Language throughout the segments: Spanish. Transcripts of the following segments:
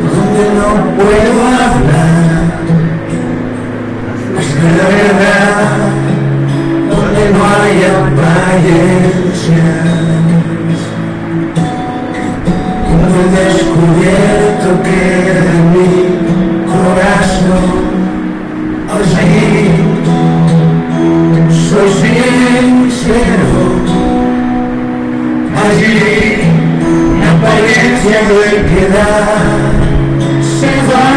donde no puedo hablar, es la verdad, donde no hay apariencias. Cuando he descubierto que en mi corazón allí soy sincero, allí la apariencia de piedad se va,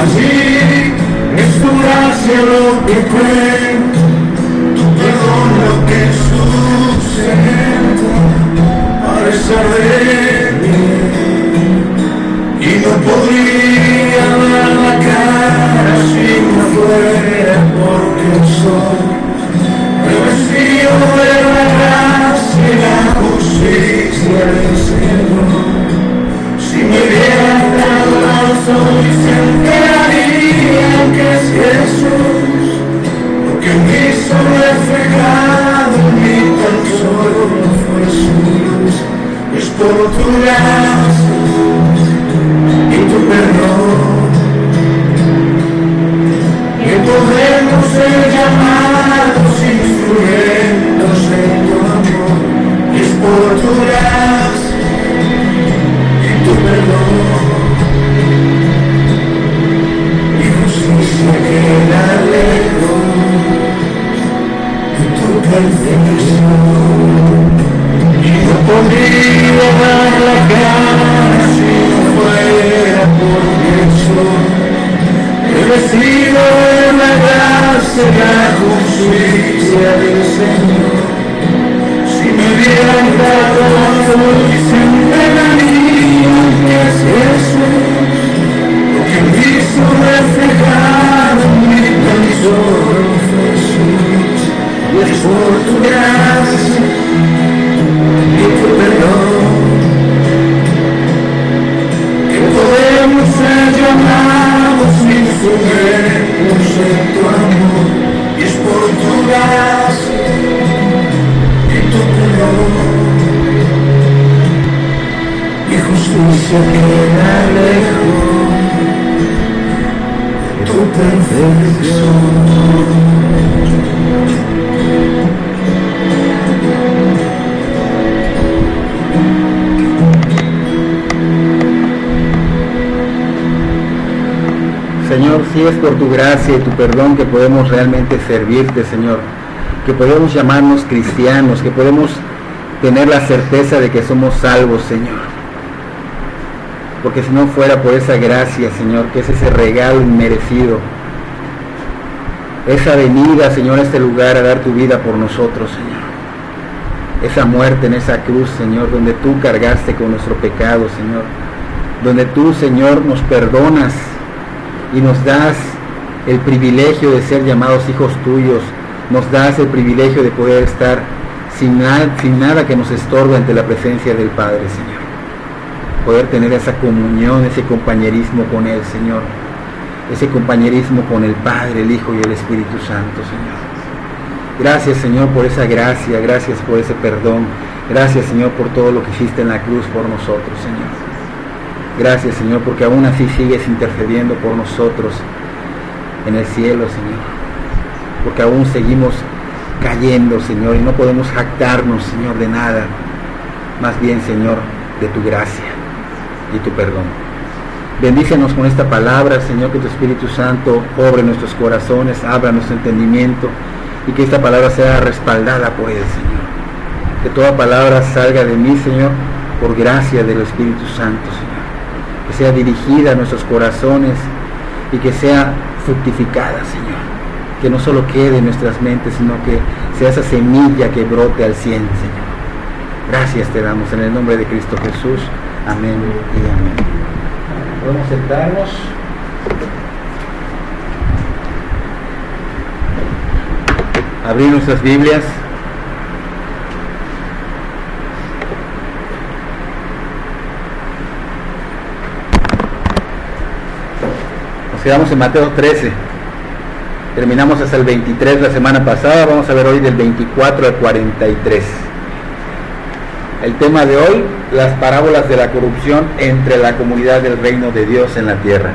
allí es tu gracia lo que cuenta, tu perdón lo que sustenta, a pesar de mí, y no podría dar la cara si no fuera porque soy revestido de la gracia y la justicia del Señor. Si me hubieran dado los ojos se enterarían que es Jesús, lo que me hizo reflejado ni tan solo fue su luz. Es por tu gracia y tu perdón que podemos ser llamados instrumentos de tu amor. Es por tu gracia y tu perdón y justicia que la lejos de tu perfección. Y no podría dar la cara si no fuera porque soy revestido de la gracia y la justicia del Señor. Si me hubieran dado la luz se enterarían que es Jesús, lo que me hizo reflejar mi tan solo fue Jesús. Y es por tu gracia y tu perdón que podemos ser llamados instrumentos de tu amor. Y es por tu gracia y tu perdón y justicia que da lejos de tu perfección. Señor, si es por tu gracia y tu perdón que podemos realmente servirte, Señor, que podemos llamarnos cristianos, que podemos tener la certeza de que somos salvos, Señor. Porque si no fuera por esa gracia, Señor, que es ese regalo inmerecido, esa venida, Señor, a este lugar a dar tu vida por nosotros, Señor. Esa muerte en esa cruz, Señor, donde tú cargaste con nuestro pecado, Señor. Donde tú, Señor, nos perdonas y nos das el privilegio de ser llamados hijos tuyos, nos das el privilegio de poder estar sin nada que nos estorbe ante la presencia del Padre, Señor. Poder tener esa comunión, ese compañerismo con Él, Señor. Ese compañerismo con el Padre, el Hijo y el Espíritu Santo, Señor. Gracias, Señor, por esa gracia, gracias por ese perdón. Gracias, Señor, por todo lo que hiciste en la cruz por nosotros, Señor. Gracias, Señor, porque aún así sigues intercediendo por nosotros en el cielo, Señor. Porque aún seguimos cayendo, Señor, y no podemos jactarnos, Señor, de nada. Más bien, Señor, de tu gracia y tu perdón. Bendícenos con esta palabra, Señor, que tu Espíritu Santo obre en nuestros corazones, abra nuestro entendimiento y que esta palabra sea respaldada por Él, Señor. Que toda palabra salga de mí, Señor, por gracia del Espíritu Santo, Señor. Que sea dirigida a nuestros corazones y que sea fructificada, Señor. Que no solo quede en nuestras mentes, sino que sea esa semilla que brote al 100, Señor. Gracias te damos en el nombre de Cristo Jesús. Amén y amén. Podemos sentarnos. Abrir nuestras Biblias. Nos quedamos en Mateo 13. Terminamos hasta el 23 la semana pasada. Vamos a ver hoy del 24 al 43. El tema de hoy, las parábolas de la corrupción entre la comunidad del reino de Dios en la tierra.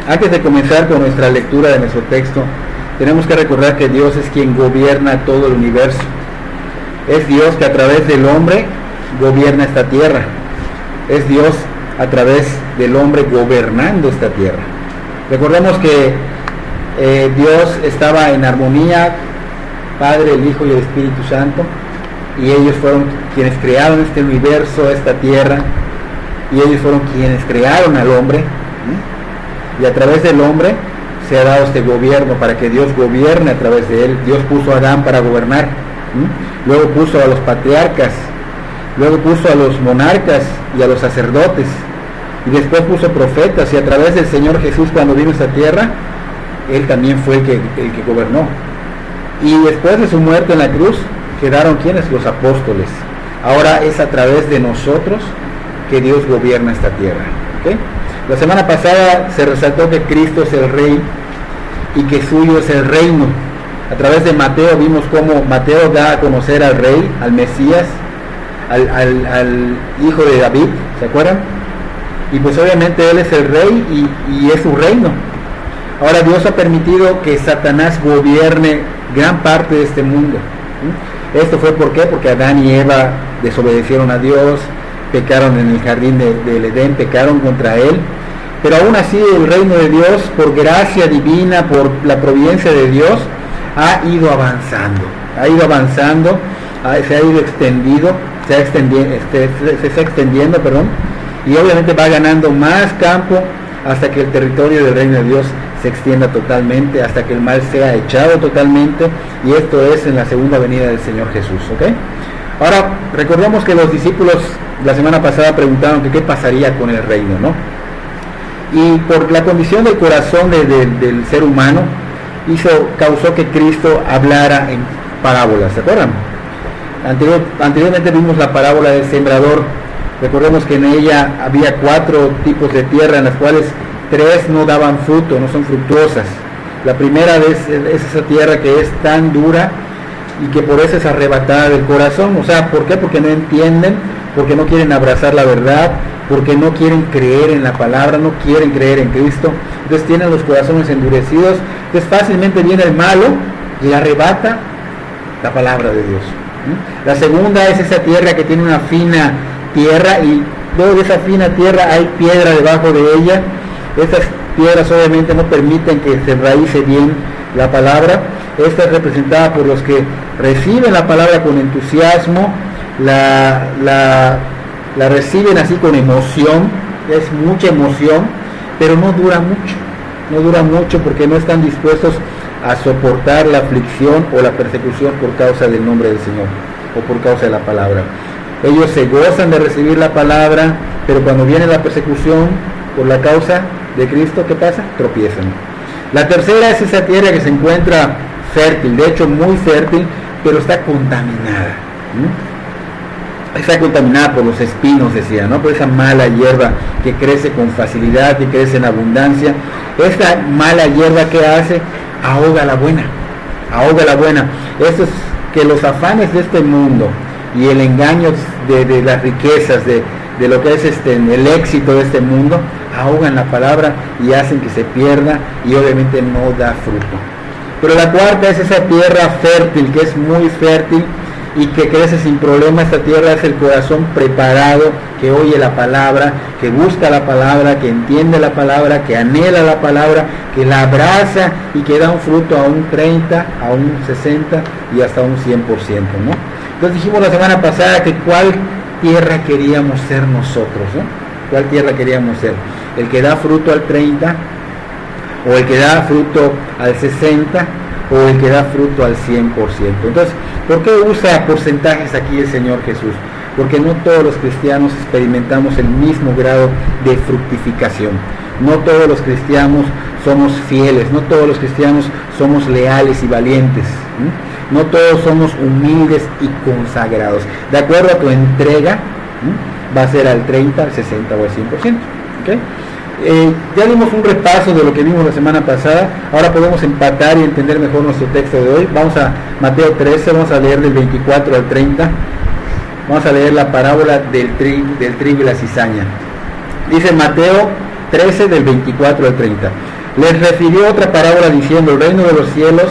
Antes de comenzar con nuestra lectura de nuestro texto, tenemos que recordar que Dios es quien gobierna todo el universo. Es Dios que a través del hombre gobierna esta tierra. Es Dios a través del hombre gobernando esta tierra. Recordemos que Dios estaba en armonía, Padre, el Hijo y el Espíritu Santo, y ellos fueron quienes crearon este universo, esta tierra, y ellos fueron quienes crearon al hombre. Y a través del hombre se ha dado este gobierno para que Dios gobierne a través de él. Dios puso a Adán para gobernar, luego puso a los patriarcas, luego puso a los monarcas y a los sacerdotes, y después puso profetas, y a través del Señor Jesús, cuando vino a esta tierra, él también fue el que gobernó. Y después de su muerte en la cruz quedaron ¿quiénes? Los apóstoles. Ahora es a través de nosotros que Dios gobierna esta tierra. ¿Okay? La semana pasada se resaltó que Cristo es el Rey y que suyo es el reino. A través de Mateo vimos cómo Mateo da a conocer al Rey, al Mesías, al Hijo de David, ¿se acuerdan? Y pues obviamente Él es el Rey y es su reino. Ahora Dios ha permitido que Satanás gobierne gran parte de este mundo. Esto fue ¿por qué? Porque Adán y Eva desobedecieron a Dios, pecaron en el jardín del Edén, pecaron contra Él, pero aún así el reino de Dios, por gracia divina, por la providencia de Dios, ha ido avanzando, se ha ido extendiendo, se está extendiendo, y obviamente va ganando más campo hasta que el territorio del reino de Dios se extienda totalmente, hasta que el mal sea echado totalmente, y esto es en la segunda venida del Señor Jesús, ¿ok? Ahora, recordemos que los discípulos la semana pasada preguntaron que qué pasaría con el reino, ¿no? Y por la condición del corazón del ser humano, causó que Cristo hablara en parábolas, ¿se acuerdan? Anteriormente vimos la parábola del sembrador. Recordemos que en ella había 4 tipos de tierra, en las cuales 3 no daban fruto, no son fructuosas. La primera es esa tierra que es tan dura y que por eso es arrebatada del corazón. O sea, ¿por qué? Porque no entienden, porque no quieren abrazar la verdad, porque no quieren creer en la palabra, no quieren creer en Cristo. Entonces tienen los corazones endurecidos. Entonces fácilmente viene el malo y arrebata la palabra de Dios. La segunda es esa tierra que tiene una fina tierra, y luego de esa fina tierra hay piedra debajo de ella. Estas piedras obviamente no permiten que se enraíce bien la palabra. Esta es representada por los que reciben la palabra con entusiasmo, la reciben así con emoción, es mucha emoción, pero no dura mucho porque no están dispuestos a soportar la aflicción o la persecución por causa del nombre del Señor o por causa de la palabra. Ellos se gozan de recibir la palabra, pero cuando viene la persecución por la causa de Cristo, ¿qué pasa? Tropiezan. La tercera es esa tierra que se encuentra fértil, de hecho muy fértil, pero está contaminada. Está contaminada por los espinos, decía, ¿no? Por esa mala hierba que crece con facilidad, que crece en abundancia. Esta mala hierba, ¿qué hace? Ahoga la buena. Eso es que los afanes de este mundo y el engaño de las riquezas, de lo que es el éxito de este mundo, ahogan la palabra y hacen que se pierda y obviamente no da fruto. Pero la cuarta es esa tierra fértil, que es muy fértil y que crece sin problema. Esta tierra es el corazón preparado, que oye la palabra, que busca la palabra, que entiende la palabra, que anhela la palabra, que la abraza y que da un fruto a un 30, a un 60 y hasta un 100%, ¿no? Entonces dijimos la semana pasada que cuál tierra queríamos ser nosotros, ¿no? ¿Cuál tierra queríamos ser? ¿El que da fruto al 30? ¿O el que da fruto al 60? ¿O el que da fruto al 100%? Entonces, ¿por qué usa porcentajes aquí el Señor Jesús? Porque no todos los cristianos experimentamos el mismo grado de fructificación. No todos los cristianos somos fieles, no todos los cristianos somos leales y valientes. No todos somos humildes y consagrados. De acuerdo a tu entrega, va a ser al 30, al 60 o al 100%. ¿Okay? Ya dimos un repaso de lo que vimos la semana pasada. Ahora podemos empatar y entender mejor nuestro texto de hoy. Vamos a Mateo 13, vamos a leer del 24 al 30. Vamos a leer la parábola del trigo y la cizaña. Dice Mateo 13 del 24 al 30. Les refirió otra parábola diciendo: el reino de los cielos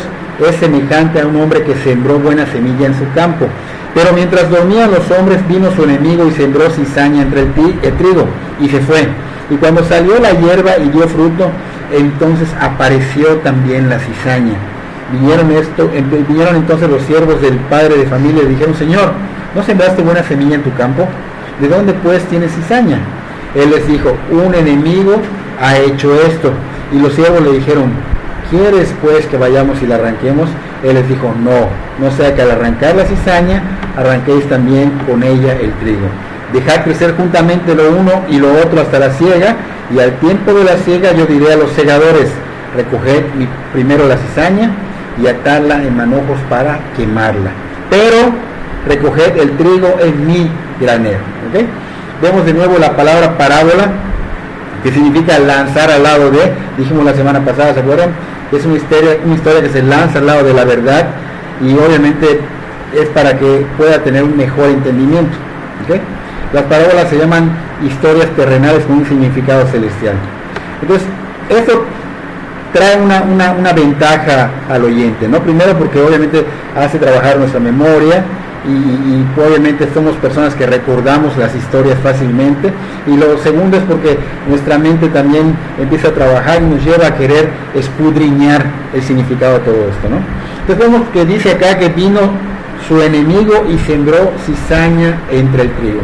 es semejante a un hombre que sembró buena semilla en su campo. Pero mientras dormían los hombres, vino su enemigo y sembró cizaña entre el trigo, y se fue. Y cuando salió la hierba y dio fruto, entonces apareció también la cizaña. Vinieron entonces los siervos del padre de familia y le dijeron: Señor, ¿no sembraste buena semilla en tu campo? ¿De dónde pues tienes cizaña? Él les dijo: un enemigo ha hecho esto. Y los siervos le dijeron: ¿quieres pues que vayamos y la arranquemos? Él les dijo: no sea que al arrancar la cizaña, arranquéis también con ella el trigo. Dejad crecer juntamente lo uno y lo otro hasta la siega, y al tiempo de la siega yo diré a los segadores: recoged primero la cizaña y atadla en manojos para quemarla, pero recoged el trigo en mi granero. ¿Okay? Vemos de nuevo la palabra parábola, que significa lanzar al lado de, dijimos la semana pasada, ¿se acuerdan? Es una historia que se lanza al lado de la verdad, y obviamente es para que pueda tener un mejor entendimiento. ¿Okay? Las parábolas se llaman historias terrenales con un significado celestial. Entonces, esto trae una ventaja al oyente, ¿no? Primero porque obviamente hace trabajar nuestra memoria, y obviamente somos personas que recordamos las historias fácilmente, y lo segundo es porque nuestra mente también empieza a trabajar y nos lleva a querer escudriñar el significado de todo esto, ¿no? Entonces vemos que dice acá que vino su enemigo y sembró cizaña entre el trigo.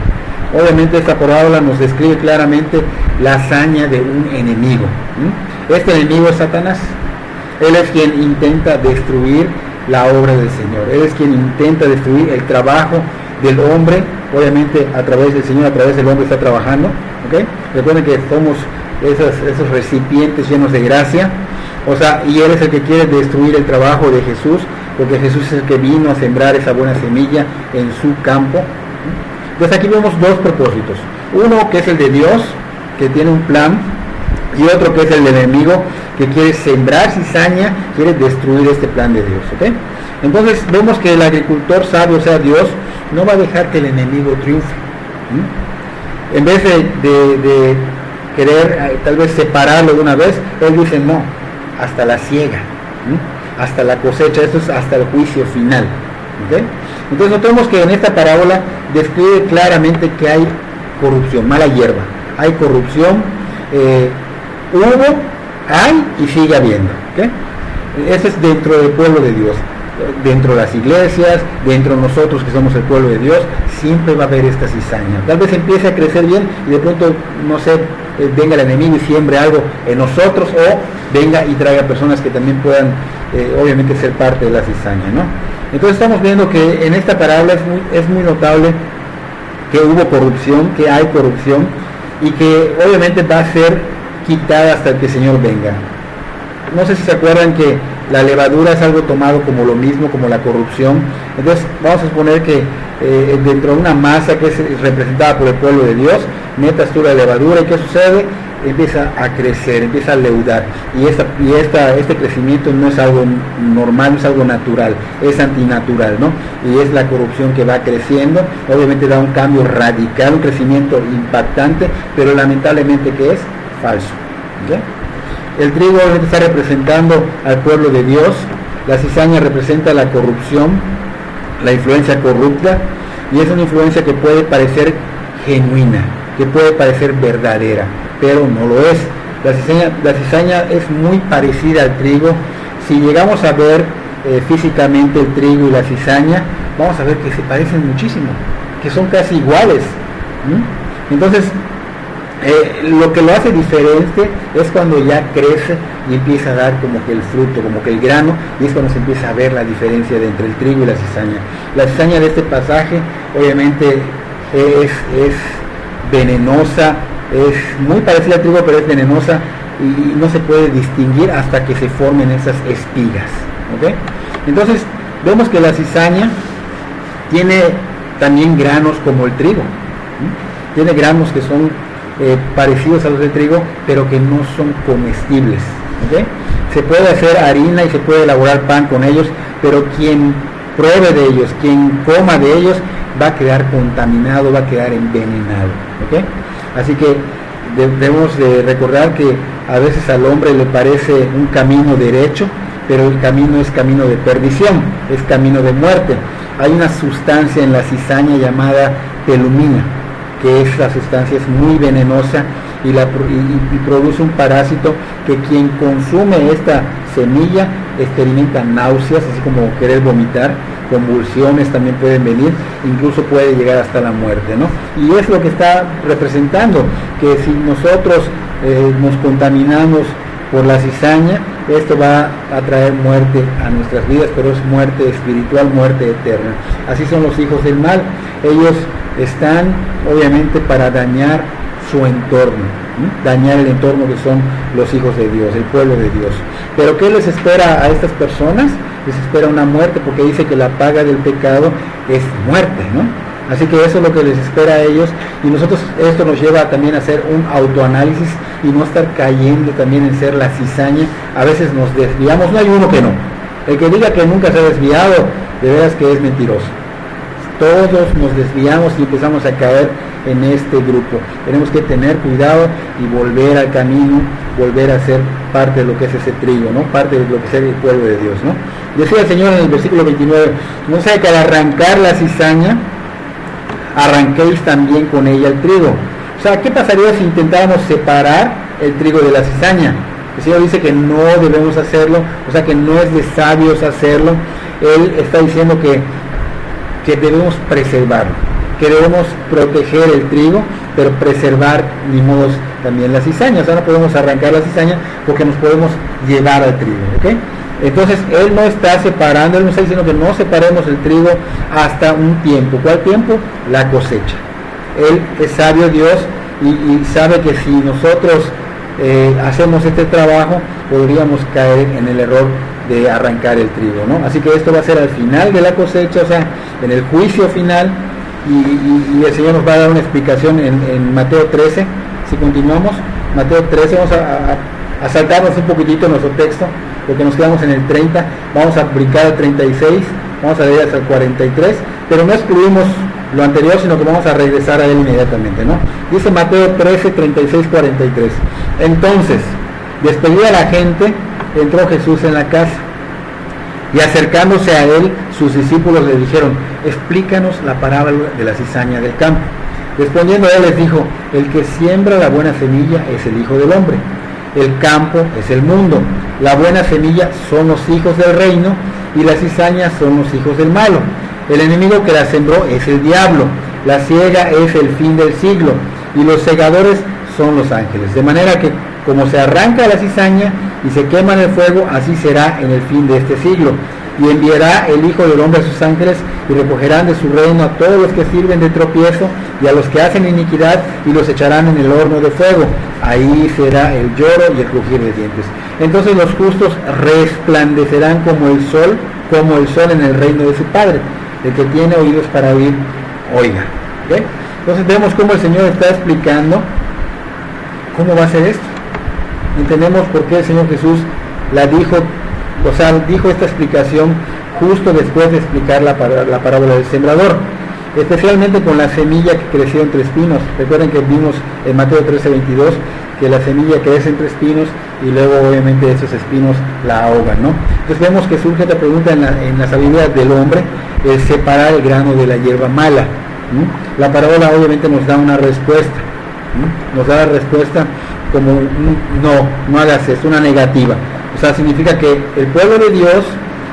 Obviamente esta parábola nos describe claramente la hazaña de un enemigo. Este enemigo es Satanás. Él es quien intenta destruir la obra del Señor. Él es quien intenta destruir el trabajo del hombre. Obviamente a través del Señor, a través del hombre está trabajando. ¿Okay? Recuerden que somos esos recipientes llenos de gracia. O sea, y Él es el que quiere destruir el trabajo de Jesús, porque Jesús es el que vino a sembrar esa buena semilla en su campo. Entonces aquí vemos dos propósitos. Uno que es el de Dios, que tiene un plan, y otro que es el del enemigo, que quiere sembrar cizaña, quiere destruir este plan de Dios. ¿Okay? Entonces vemos que el agricultor sabio, o sea Dios, no va a dejar que el enemigo triunfe. En vez de querer tal vez separarlo de una vez, Él dice: no, hasta la siega, hasta la cosecha, esto es hasta el juicio final. ¿Okay? Entonces notemos que en esta parábola describe claramente que hay corrupción, mala hierba, hay corrupción, hubo, hay y sigue habiendo. ¿Okay? Eso es dentro del pueblo de Dios, dentro de las iglesias, dentro de nosotros que somos el pueblo de Dios, siempre va a haber esta cizaña. Tal vez empiece a crecer bien y de pronto, no sé, venga el enemigo y siembre algo en nosotros, o venga y traiga personas que también puedan obviamente ser parte de la cizaña, ¿no? Entonces estamos viendo que en esta parábola es muy notable que hubo corrupción, que hay corrupción, y que obviamente va a ser quitada hasta que el Señor venga. No sé si se acuerdan que la levadura es algo tomado como lo mismo, como la corrupción. Entonces vamos a suponer que dentro de una masa que es representada por el pueblo de Dios, metas tú la levadura, y ¿qué sucede? Empieza a crecer, empieza a leudar, y este crecimiento no es algo normal, no es algo natural, es antinatural, ¿no? Y es la corrupción que va creciendo. Obviamente da un cambio radical, un crecimiento impactante, pero lamentablemente que es falso. ¿Okay? El trigo obviamente está representando al pueblo de Dios, la cizaña representa la corrupción, la influencia corrupta, y es una influencia que puede parecer genuina, que puede parecer verdadera, pero no lo es. La cizaña es muy parecida al trigo. Si llegamos a ver físicamente el trigo y la cizaña, vamos a ver que se parecen muchísimo, que son casi iguales. Entonces, lo que lo hace diferente es cuando ya crece y empieza a dar como que el fruto, como que el grano, y es cuando se empieza a ver la diferencia entre el trigo y la cizaña. La cizaña de este pasaje obviamente es venenosa, es muy parecida al trigo, pero es venenosa, y no se puede distinguir hasta que se formen esas espigas. ¿Okay? Entonces vemos que la cizaña tiene también granos como el trigo. Tiene granos que son parecidos a los de trigo, pero que no son comestibles. ¿Okay? Se puede hacer harina y se puede elaborar pan con ellos, pero quien pruebe de ellos, quien coma de ellos, va a quedar contaminado, va a quedar envenenado. ¿Okay? Así que debemos de recordar que a veces al hombre le parece un camino derecho, pero el camino es camino de perdición, es camino de muerte. Hay una sustancia en la cizaña llamada pelumina, que esa sustancia es muy venenosa y produce un parásito que quien consume esta semilla experimenta náuseas, así como querer vomitar, convulsiones también pueden venir, incluso puede llegar hasta la muerte, ¿no? Y es lo que está representando, que si nosotros nos contaminamos por la cizaña, esto va a traer muerte a nuestras vidas, pero es muerte espiritual, muerte eterna. Así son los hijos del mal. Ellos están obviamente para dañar su entorno, dañar el entorno que son los hijos de Dios, el pueblo de Dios. Pero ¿qué les espera a estas personas? Les espera una muerte, porque dice que la paga del pecado es muerte, ¿no? Así que eso es lo que les espera a ellos, y nosotros esto nos lleva también a hacer un autoanálisis y no estar cayendo también en ser la cizaña. A veces nos desviamos, no hay uno que no. El que diga que nunca se ha desviado, de veras que es mentiroso. Todos nos desviamos y empezamos a caer en este grupo. Tenemos que tener cuidado y volver al camino, volver a ser parte de lo que es ese trigo, ¿no? Parte de lo que es el pueblo de Dios, ¿no? Decía el Señor en el versículo 29, no sea que al arrancar la cizaña, arranquéis también con ella el trigo. O sea, ¿qué pasaría si intentáramos separar el trigo de la cizaña? El Señor dice que no debemos hacerlo, o sea que no es de sabios hacerlo. Él está diciendo que debemos preservarlo, que debemos proteger el trigo, pero preservar ni modos también la cizaña. O sea, no podemos arrancar la cizaña porque nos podemos llevar al trigo, ¿ok? Entonces Él no está separando, Él no está diciendo que no separemos el trigo hasta un tiempo. ¿Cuál tiempo? La cosecha. Él es sabio Dios y sabe que si nosotros hacemos este trabajo, podríamos caer en el error de arrancar el trigo, ¿no? Así que esto va a ser al final de la cosecha, o sea, en el juicio final, y el Señor nos va a dar una explicación en Mateo 13. Si continuamos, Mateo 13, vamos a saltarnos un poquitito en nuestro texto, porque nos quedamos en el 30, vamos a brincar al 36, vamos a leer hasta el 43, pero no excluimos lo anterior, sino que vamos a regresar a él inmediatamente, ¿no? Dice Mateo 13, 36, 43. Entonces, despedida la gente, entró Jesús en la casa, y acercándose a él, sus discípulos le dijeron, explícanos la parábola de la cizaña del campo. Respondiendo él les dijo, el que siembra la buena semilla es el Hijo del Hombre. El campo es el mundo. La buena semilla son los hijos del reino y las cizañas son los hijos del malo. El enemigo que la sembró es el diablo. La siega es el fin del siglo y los segadores son los ángeles. De manera que como se arranca la cizaña y se quema en el fuego, así será en el fin de este siglo. Y enviará el Hijo del Hombre a sus ángeles y recogerán de su reino a todos los que sirven de tropiezo y a los que hacen iniquidad y los echarán en el horno de fuego. Ahí será el lloro y el crujir de dientes. Entonces los justos resplandecerán como el sol en el reino de su Padre. El que tiene oídos para oír, oiga. ¿Okay? Entonces vemos cómo el Señor está explicando cómo va a ser esto. Entendemos por qué el Señor Jesús dijo esta explicación justo después de explicar la parábola del sembrador, especialmente con la semilla que creció entre espinos. Recuerden que vimos en Mateo 13:22 que la semilla crece entre espinos y luego obviamente esos espinos la ahogan, ¿no? Entonces vemos que surge esta pregunta en la sabiduría del hombre, el separar el grano de la hierba mala. La parábola obviamente nos da una respuesta, nos da la respuesta como no hagas esto, una negativa. O sea, significa que el pueblo de Dios,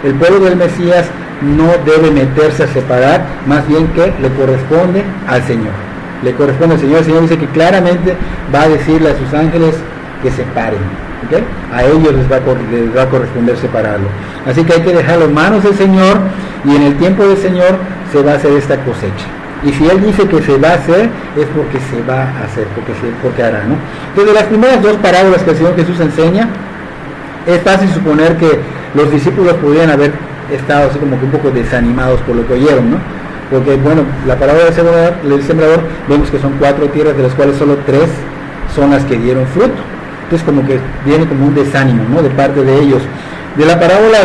el pueblo del Mesías, no debe meterse a separar, más bien que le corresponde al Señor. Le corresponde al Señor. El Señor dice que claramente va a decirle a sus ángeles que separen, ¿okay? A ellos les va a corresponder separarlo. Así que hay que dejarlo en manos del Señor, y en el tiempo del Señor se va a hacer esta cosecha. Y si Él dice que se va a hacer, es porque se va a hacer, porque hará, ¿no? Entonces, de las primeras dos parábolas que el Señor Jesús enseña, es fácil suponer que los discípulos podrían haber estado así como que un poco desanimados por lo que oyeron, ¿no? Porque, bueno, la parábola del sembrador, vemos que son 4 tierras, de las cuales solo 3 son las que dieron fruto. Entonces como que viene como un desánimo, ¿no?, de parte de ellos. De la parábola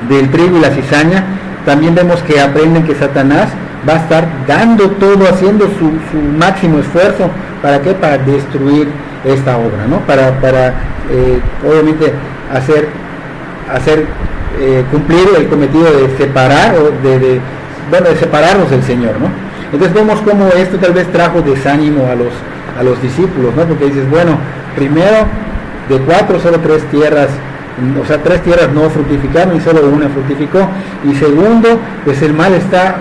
del trigo y la cizaña, también vemos que aprenden que Satanás va a estar dando todo, haciendo su máximo esfuerzo. ¿Para qué? Para destruir esta obra, ¿no? Para obviamente hacer cumplir el cometido de separar, o de separarnos del Señor, ¿no? Entonces vemos cómo esto tal vez trajo desánimo a los discípulos, ¿no? Porque dices, bueno, primero de 4 solo 3 tierras, o sea, 3 tierras no fructificaron y solo una fructificó. Y segundo, pues el mal está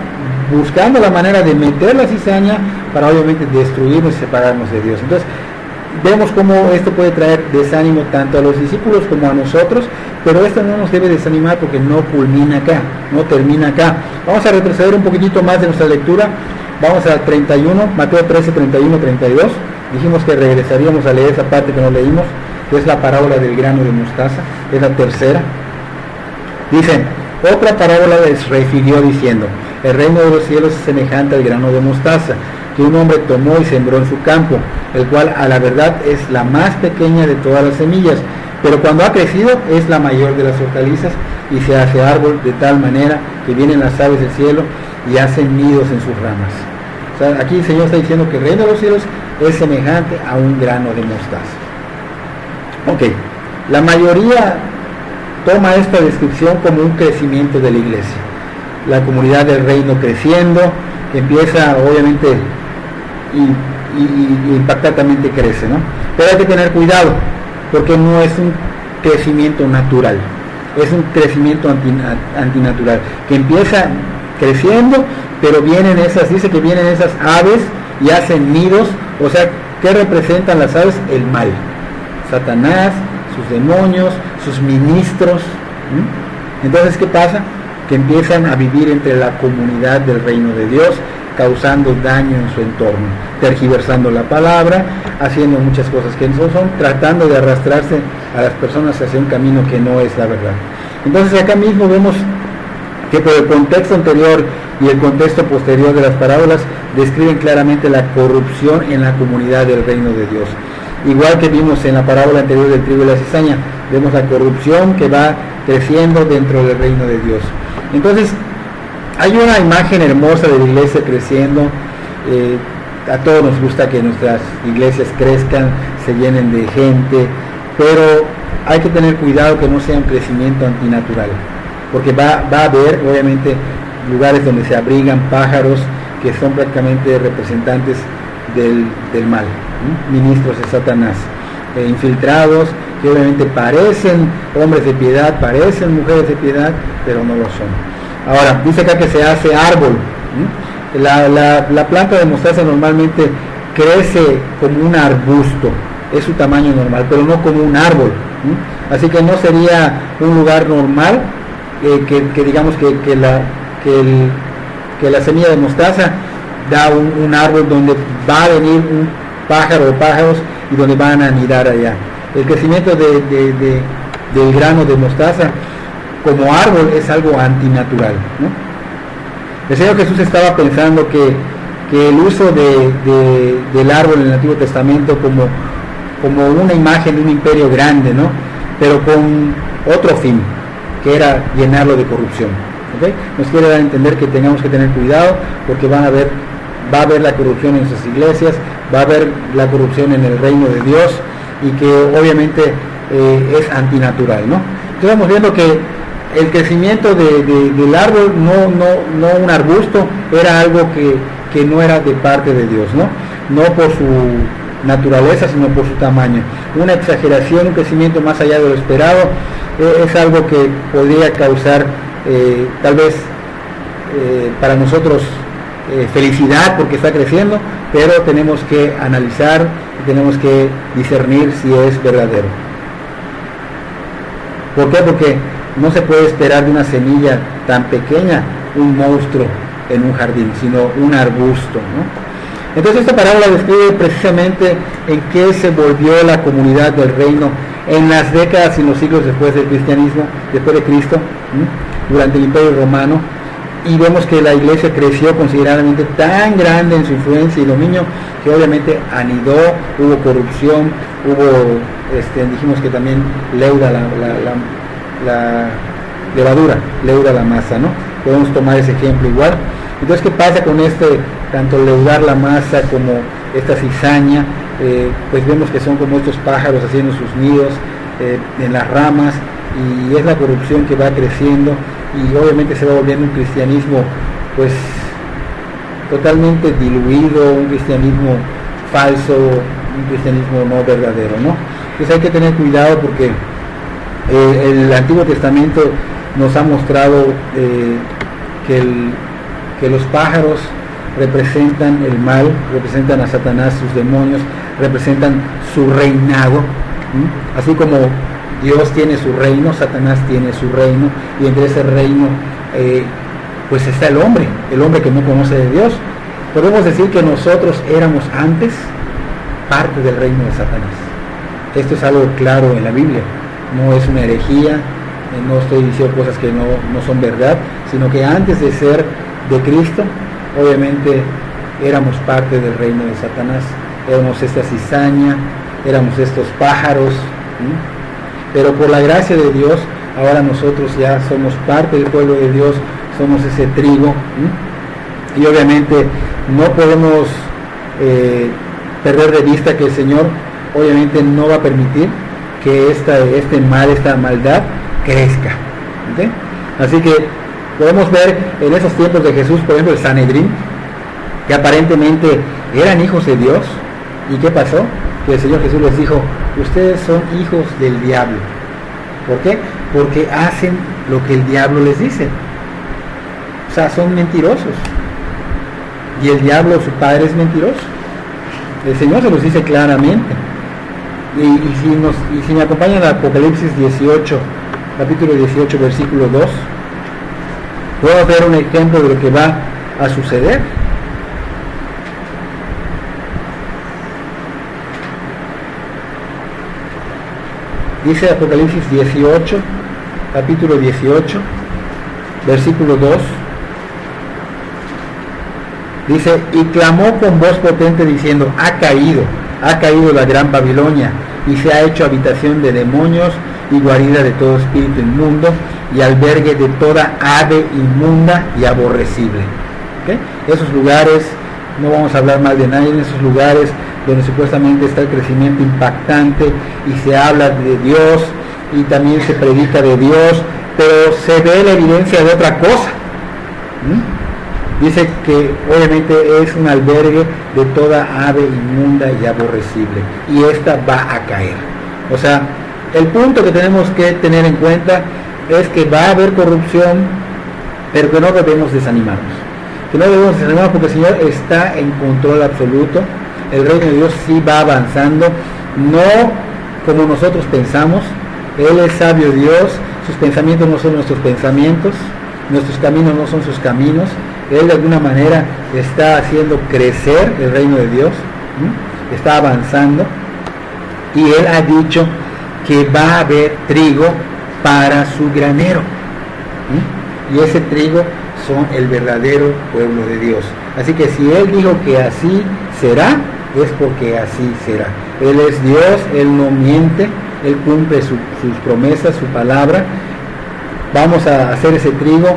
buscando la manera de meter la cizaña para obviamente destruirnos y separarnos de Dios. Entonces vemos cómo esto puede traer desánimo tanto a los discípulos como a nosotros, pero esto no nos debe desanimar porque no culmina acá, no termina acá. Vamos a retroceder un poquitito más de nuestra lectura. Vamos al 31, Mateo 13, 31, 32. Dijimos que regresaríamos a leer esa parte que no leímos, que es la parábola del grano de mostaza, es la tercera. Dice, otra parábola les refirió diciendo, el reino de los cielos es semejante al grano de mostaza, que un hombre tomó y sembró en su campo, el cual a la verdad es la más pequeña de todas las semillas, pero cuando ha crecido es la mayor de las hortalizas y se hace árbol de tal manera que vienen las aves del cielo y hacen nidos en sus ramas. O sea, aquí el Señor está diciendo que el reino de los cielos es semejante a un grano de mostaza. Ok, la mayoría toma esta descripción como un crecimiento de la iglesia, la comunidad del reino creciendo, que empieza obviamente y impactantemente crece, ¿no? Pero hay que tener cuidado, porque no es un crecimiento natural, es un crecimiento antinatural, que empieza creciendo, pero dice que vienen esas aves y hacen nidos. O sea, ¿qué representan las aves? El mal, Satanás, sus demonios, sus ministros. Entonces, ¿qué pasa? Que empiezan a vivir entre la comunidad del reino de Dios, causando daño en su entorno, tergiversando la palabra, haciendo muchas cosas que no son, tratando de arrastrarse a las personas hacia un camino que no es la verdad. Entonces acá mismo vemos que por el contexto anterior y el contexto posterior de las parábolas describen claramente la corrupción en la comunidad del reino de Dios. Igual que vimos en la parábola anterior del trigo y la cizaña, vemos la corrupción que va creciendo dentro del reino de Dios. Entonces, hay una imagen hermosa de la iglesia creciendo. A todos nos gusta que nuestras iglesias crezcan, se llenen de gente, pero hay que tener cuidado que no sea un crecimiento antinatural, porque va a haber obviamente lugares donde se abrigan pájaros que son prácticamente representantes del mal, ministros de Satanás, infiltrados, que obviamente parecen hombres de piedad, parecen mujeres de piedad, pero no lo son. Ahora, dice acá que se hace árbol. La planta de mostaza normalmente crece como un arbusto, es su tamaño normal, pero no como un árbol. Así que no sería un lugar normal que digamos que la semilla de mostaza da un árbol donde va a venir un pájaro o pájaros y donde van a anidar allá. El crecimiento del grano de mostaza como árbol es algo antinatural, ¿no? El Señor Jesús estaba pensando que el uso del árbol en el Antiguo Testamento como una imagen de un imperio grande, ¿no? Pero con otro fin, que era llenarlo de corrupción. ¿Okay? Nos quiere dar a entender que tengamos que tener cuidado, porque va a haber la corrupción en sus iglesias, va a haber la corrupción en el reino de Dios, y que obviamente es antinatural, ¿no? Entonces vamos viendo que el crecimiento del árbol, no un arbusto, era algo que no era de parte de Dios, no por su naturaleza, sino por su tamaño. Una exageración, un crecimiento más allá de lo esperado, es algo que podría causar tal vez para nosotros felicidad porque está creciendo, pero tenemos que analizar y tenemos que discernir si es verdadero. ¿Por qué? Porque no se puede esperar de una semilla tan pequeña un monstruo en un jardín, sino un arbusto, ¿no? Entonces esta parábola describe precisamente en qué se volvió la comunidad del reino en las décadas y los siglos después del cristianismo, después de Cristo, durante el Imperio Romano, y vemos que la iglesia creció considerablemente tan grande en su influencia y dominio que obviamente anidó, hubo corrupción, hubo, dijimos que también leuda la levadura, leuda la masa, ¿no? Podemos tomar ese ejemplo igual. Entonces, ¿qué pasa con tanto leudar la masa como esta cizaña? Pues vemos que son como estos pájaros haciendo sus nidos en las ramas, y es la corrupción que va creciendo, y obviamente se va volviendo un cristianismo pues totalmente diluido, un cristianismo falso, un cristianismo no verdadero, ¿no? Entonces hay que tener cuidado, porque el Antiguo Testamento nos ha mostrado que los pájaros representan el mal, representan a Satanás, sus demonios, representan su reinado, ¿sí? Así como Dios tiene su reino, Satanás tiene su reino, y entre ese reino pues está el hombre que no conoce de Dios. Podemos decir que nosotros éramos antes parte del reino de Satanás. Esto es algo claro en la Biblia, no es una herejía, no estoy diciendo cosas que no son verdad, sino que antes de ser de Cristo, obviamente éramos parte del reino de Satanás, éramos esta cizaña, éramos estos pájaros, ¿sí? Pero por la gracia de Dios, ahora nosotros ya somos parte del pueblo de Dios, somos ese trigo, ¿sí? Y obviamente no podemos perder de vista que el Señor obviamente no va a permitir que este mal, esta maldad crezca, ¿sí? Así que podemos ver en esos tiempos de Jesús, por ejemplo, el Sanedrín, que aparentemente eran hijos de Dios. ¿Y qué pasó? Que el Señor Jesús les dijo: ustedes son hijos del diablo. ¿Por qué? Porque hacen lo que el diablo les dice. O sea, son mentirosos. Y el diablo, su padre, es mentiroso. El Señor se los dice claramente. Y si me acompañan a Apocalipsis 18, capítulo 18, versículo 2, puedo ver un ejemplo de lo que va a suceder. Dice Apocalipsis 18, capítulo 18, versículo 2. Dice: y clamó con voz potente diciendo: ha caído la gran Babilonia, y se ha hecho habitación de demonios y guarida de todo espíritu inmundo y albergue de toda ave inmunda y aborrecible. ¿Okay? Esos lugares, no vamos a hablar mal de nadie, en esos lugares donde supuestamente está el crecimiento impactante y se habla de Dios y también se predica de Dios, pero se ve la evidencia de otra cosa. Dice que obviamente es un albergue de toda ave inmunda y aborrecible, y esta va a caer. O sea, el punto que tenemos que tener en cuenta es que va a haber corrupción, pero que no debemos desanimarnos. Que no debemos desanimarnos, porque el Señor está en control absoluto. El reino de Dios sí va avanzando, no como nosotros pensamos. Él es sabio Dios, sus pensamientos no son nuestros pensamientos, nuestros caminos no son sus caminos. Él de alguna manera está haciendo crecer el reino de Dios, está avanzando, y Él ha dicho que va a haber trigo para su granero, y ese trigo son el verdadero pueblo de Dios. Así que si Él dijo que así será, es porque así será. Él es Dios, Él no miente, Él cumple sus promesas, su palabra. Vamos a hacer ese trigo,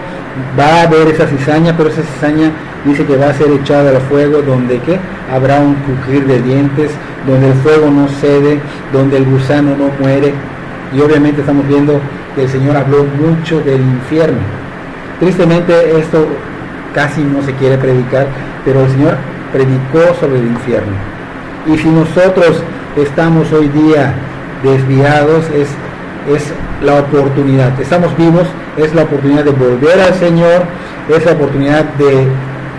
va a haber esa cizaña, pero esa cizaña dice que va a ser echada al fuego, donde ¿qué? Habrá un crujir de dientes, donde el fuego no cede, donde el gusano no muere. Y obviamente estamos viendo que el Señor habló mucho del infierno. Tristemente esto casi no se quiere predicar, pero el Señor predicó sobre el infierno. Y si nosotros estamos hoy día desviados, es la oportunidad, estamos vivos, es la oportunidad de volver al Señor, es la oportunidad de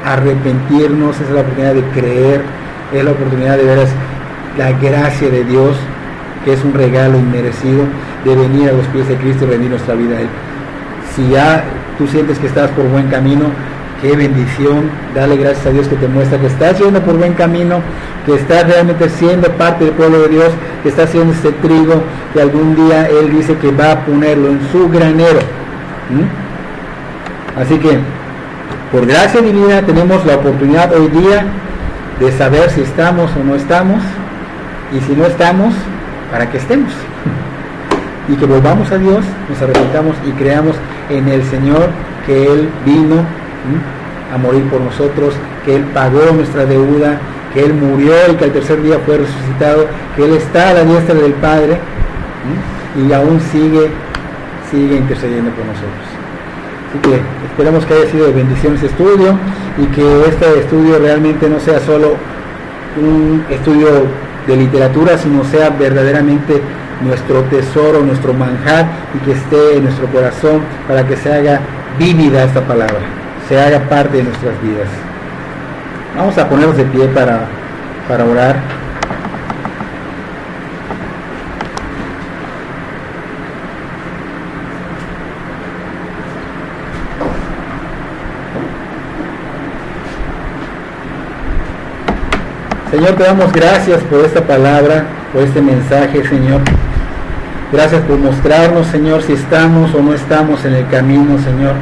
arrepentirnos, es la oportunidad de creer, es la oportunidad de ver la gracia de Dios, que es un regalo inmerecido, de venir a los pies de Cristo y rendir nuestra vida a Él. Si ya tú sientes que estás por buen camino, qué bendición, dale gracias a Dios que te muestra que estás yendo por buen camino, que estás realmente siendo parte del pueblo de Dios, que estás haciendo este trigo, que algún día Él dice que va a ponerlo en su granero. Así que por gracia divina tenemos la oportunidad hoy día de saber si estamos o no estamos, y si no estamos, para que estemos. Y que volvamos a Dios, nos arrepentamos y creamos en el Señor, que Él vino a morir por nosotros, que Él pagó nuestra deuda, que Él murió y que al tercer día fue resucitado, que Él está a la diestra del Padre y aún sigue intercediendo por nosotros. Así que esperamos que haya sido de bendición este estudio, y que este estudio realmente no sea solo un estudio de literatura, sino sea verdaderamente nuestro tesoro, nuestro manjar, y que esté en nuestro corazón para que se haga vívida esta palabra, se haga parte de nuestras vidas. Vamos a ponernos de pie para orar. Señor, te damos gracias por esta palabra, por este mensaje, Señor. Gracias por mostrarnos, Señor, si estamos o no estamos en el camino, Señor.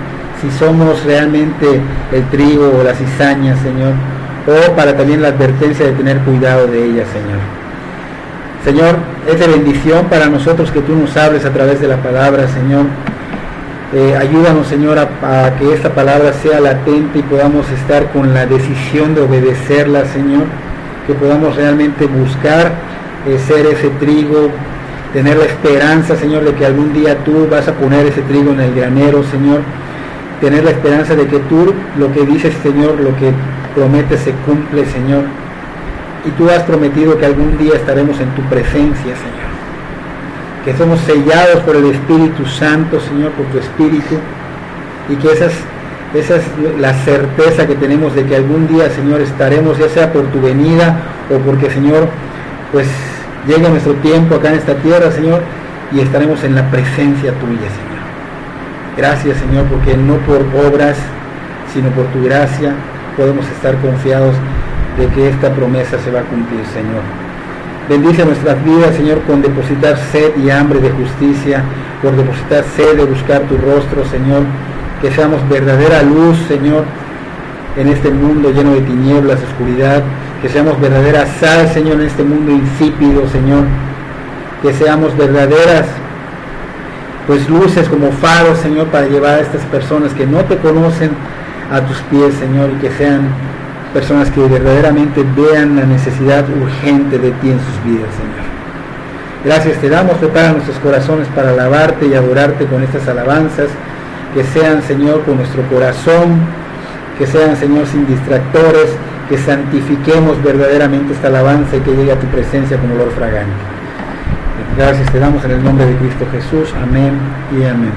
Si somos realmente el trigo o la cizaña, Señor. O para también la advertencia de tener cuidado de ella, Señor. Señor, es de bendición para nosotros que tú nos hables a través de la palabra, Señor. Ayúdanos, Señor, a que esta palabra sea latente y podamos estar con la decisión de obedecerla, Señor. Que podamos realmente buscar ser ese trigo, tener la esperanza, Señor, de que algún día tú vas a poner ese trigo en el granero, Señor. Tener la esperanza de que tú, lo que dices, Señor, lo que prometes se cumple, Señor. Y tú has prometido que algún día estaremos en tu presencia, Señor. Que somos sellados por el Espíritu Santo, Señor, por tu Espíritu. Y que esa es la certeza que tenemos de que algún día, Señor, estaremos, ya sea por tu venida o porque, Señor, pues llegue nuestro tiempo acá en esta tierra, Señor, y estaremos en la presencia tuya, Señor. Gracias, Señor, porque no por obras, sino por tu gracia podemos estar confiados de que esta promesa se va a cumplir, Señor. Bendice nuestras vidas, Señor, con depositar sed y hambre de justicia, por depositar sed de buscar tu rostro, Señor. Que seamos verdadera luz, Señor, en este mundo lleno de tinieblas, oscuridad. Que seamos verdadera sal, Señor, en este mundo insípido, Señor. Que seamos verdaderas, pues, luces como faros, Señor, para llevar a estas personas que no te conocen a tus pies, Señor, y que sean personas que verdaderamente vean la necesidad urgente de ti en sus vidas, Señor. Gracias te damos, prepara nuestros corazones para alabarte y adorarte con estas alabanzas. Que sean, Señor, con nuestro corazón, que sean, Señor, sin distractores, que santifiquemos verdaderamente esta alabanza y que llegue a tu presencia como olor fragante. Gracias te damos en el nombre de Cristo Jesús. Amén y amén.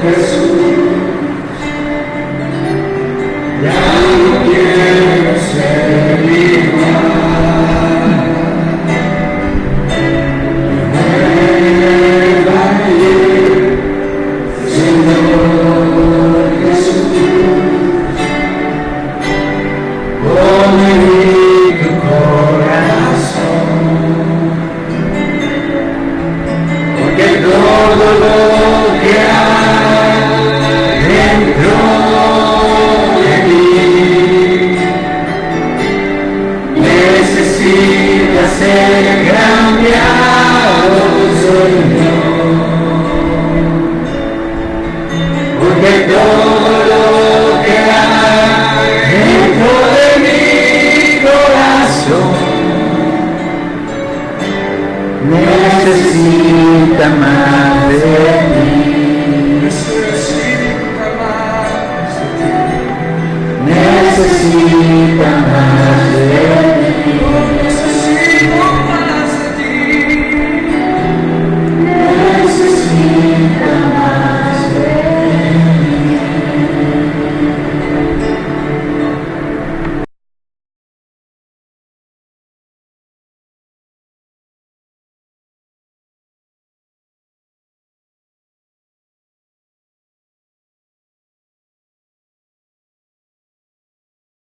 Jesús, ya necesita más de ti.